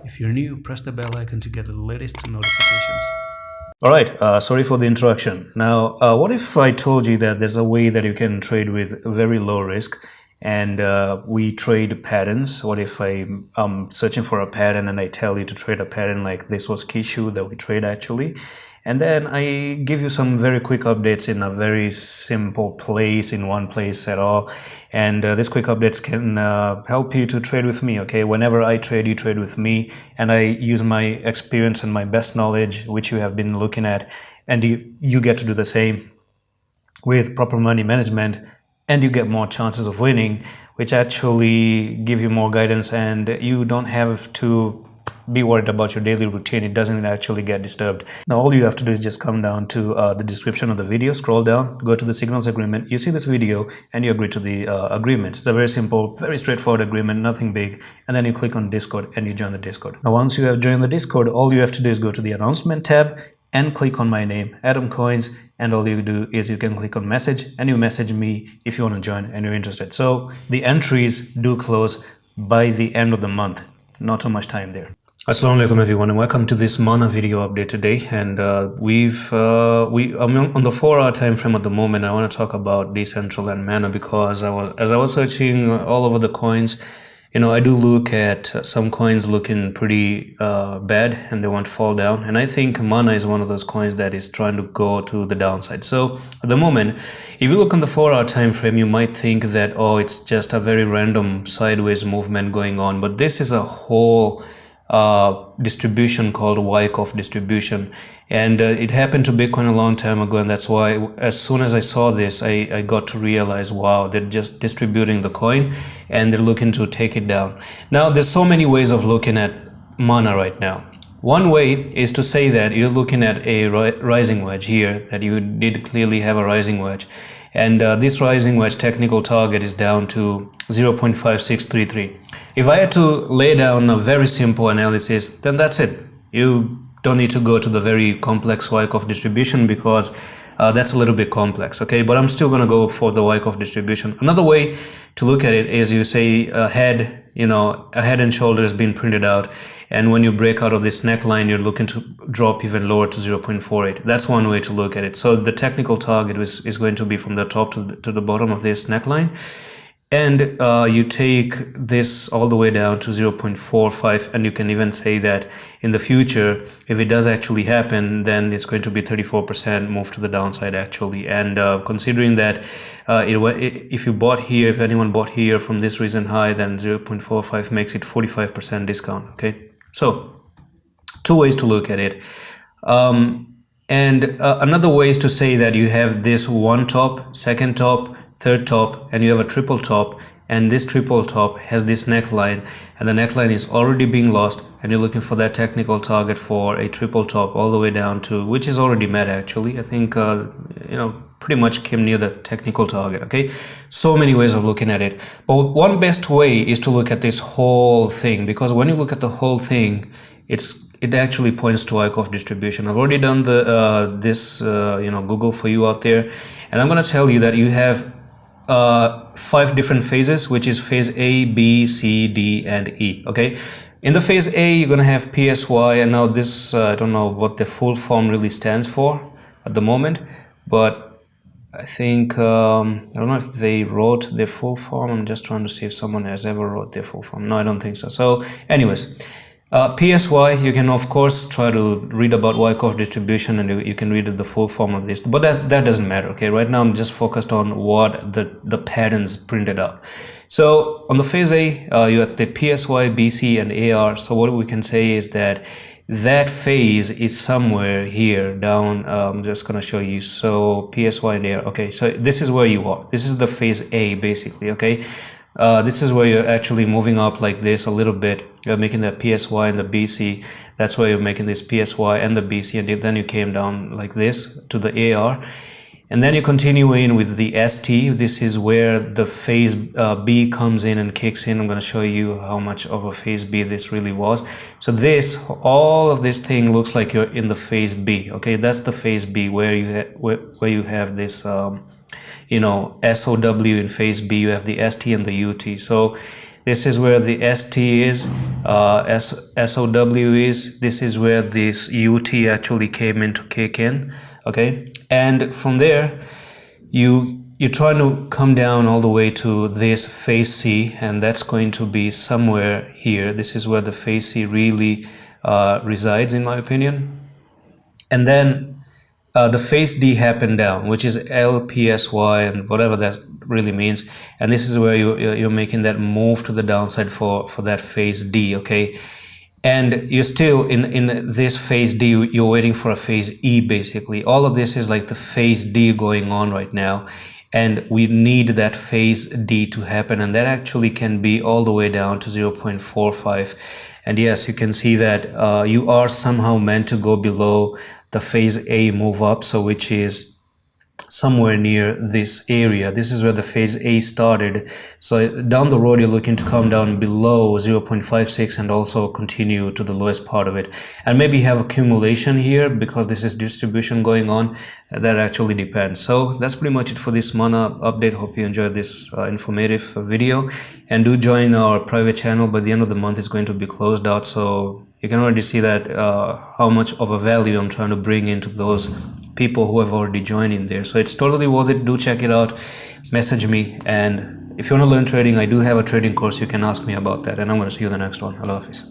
If you're new, press the bell icon to get the latest notifications. All right, sorry for the introduction. Now, what if I told you that there's a way that you can trade with very low risk and we trade patterns? What if I'm searching for a pattern and I tell you to trade a pattern like this was Kishu that we trade actually? And then I give you some very quick updates in a very simple place, in one place at all. And these quick updates can help you to trade with me, okay? Whenever I trade, you trade with me. And I use my experience and my best knowledge, which you have been looking at. And you get to do the same with proper money management. And you get more chances of winning, which actually give you more guidance. And you don't have to be worried about your daily routine. It doesn't actually get disturbed. Now all you have to do is just come down to the description of the video, scroll down, go to the signals agreement. You see this video and you agree to the agreement. It's a very simple, very straightforward agreement, nothing big. And then you click on Discord and you join the Discord. Now once you have joined the Discord, all you have to do is go to the announcement tab and click on my name, Adam Coins, and all you do is you can click on message and you message me if you want to join and you're interested. So the entries do close by the end of the month. Not too much time there. Assalamu alaikum everyone, and welcome to this Mana video update today. And I'm on the 4-hour time frame at the moment. I want to talk about Decentral and Mana because as I was searching all over the coins, I do look at some coins looking pretty bad and they want to fall down. And I think Mana is one of those coins that is trying to go to the downside. So at the moment, if you look on the 4-hour time frame, you might think that, oh, it's just a very random sideways movement going on. But this is a whole distribution called Wyckoff distribution, and it happened to Bitcoin a long time ago, and that's why as soon as I saw this, I got to realize, wow, they're just distributing the coin and they're looking to take it down. Now there's so many ways of looking at Mana right now. One way is to say that you're looking at a rising wedge here, that you did clearly have a rising wedge, and this rising wedge technical target is down to 0.5633. If I had to lay down a very simple analysis, then that's it. You don't need to go to the very complex Wyckoff distribution because that's a little bit complex, okay? But I'm still going to go for the Wyckoff distribution. Another way to look at it is you say a head and shoulder has been printed out, and when you break out of this neckline, you're looking to drop even lower to 0.48. That's one way to look at it. So the technical target is going to be from the top to the bottom of this neckline. And you take this all the way down to 0.45, and you can even say that in the future, if it does actually happen, then it's going to be 34% move to the downside actually. And considering that if you bought here, if anyone bought here from this recent high, then 0.45 makes it 45% discount. Okay, so two ways to look at it. Another way is to say that you have this one top, second top, third top, and you have a triple top, and this triple top has this neckline, and the neckline is already being lost, and you're looking for that technical target for a triple top all the way down to, which is already met actually. I think pretty much came near the technical target. Okay, so many ways of looking at it, but one best way is to look at this whole thing, because when you look at the whole thing, it actually points to Wyckoff distribution. I've already done the Google for you out there, and I'm going to tell you that you have 5 different phases, which is phase A, B, C, D, and E. Okay, in the phase A, you're gonna have PSY, and now this I don't know what the full form really stands for at the moment, but I think I don't know if they wrote their full form. I'm just trying to see if someone has ever wrote their full form. No, I don't think so. So anyways, PSY, you can of course try to read about Wyckoff distribution, and you can read the full form of this, but that doesn't matter. Okay, right now I'm just focused on what the patterns printed out. So on the phase A, you have the PSY, BC, and AR. So what we can say is that phase is somewhere here down. I'm just gonna show you. So PSY and AR. Okay, so this is where you are. This is the phase A basically. Okay, this is where you're actually moving up like this a little bit. You're making that PSY and the BC. That's why you're making this PSY and the BC, and then you came down like this to the AR, and then you continue in with the ST. This is where the phase B comes in and kicks in. I'm going to show you how much of a phase B this really was. So all of this thing looks like you're in the phase B. Okay, that's the phase B where you have this SOW in phase B. You have the ST and the UT. So This is where the ST is, SOW is. This is where this UT actually came in to kick in. Okay, and from there you're trying to come down all the way to this phase C, and that's going to be somewhere here. This is where the phase C really resides, in my opinion. And then the phase D happened down, which is LPSY and whatever that really means. And this is where you're making that move to the downside for that phase D. Okay, and you're still in this phase D, you're waiting for a phase E. Basically all of this is like the phase D going on right now, and we need that phase D to happen, and that actually can be all the way down to 0.45. and yes, you can see that you are somehow meant to go below the phase A move up, so which is somewhere near this area. This is where the phase A started. So down the road, you're looking to come down below 0.56 and also continue to the lowest part of it, and maybe have accumulation here because this is distribution going on. That actually depends. So that's pretty much it for this mana update. Hope you enjoyed this informative video, and do join our private channel. By the end of the month, it's going to be closed out, so you can already see that how much of a value I'm trying to bring into those people who have already joined in there. So it's totally worth it. Do check it out, message me, and if you want to learn trading, I do have a trading course. You can ask me about that, and I'm going to see you in the next one. Allah Hafiz.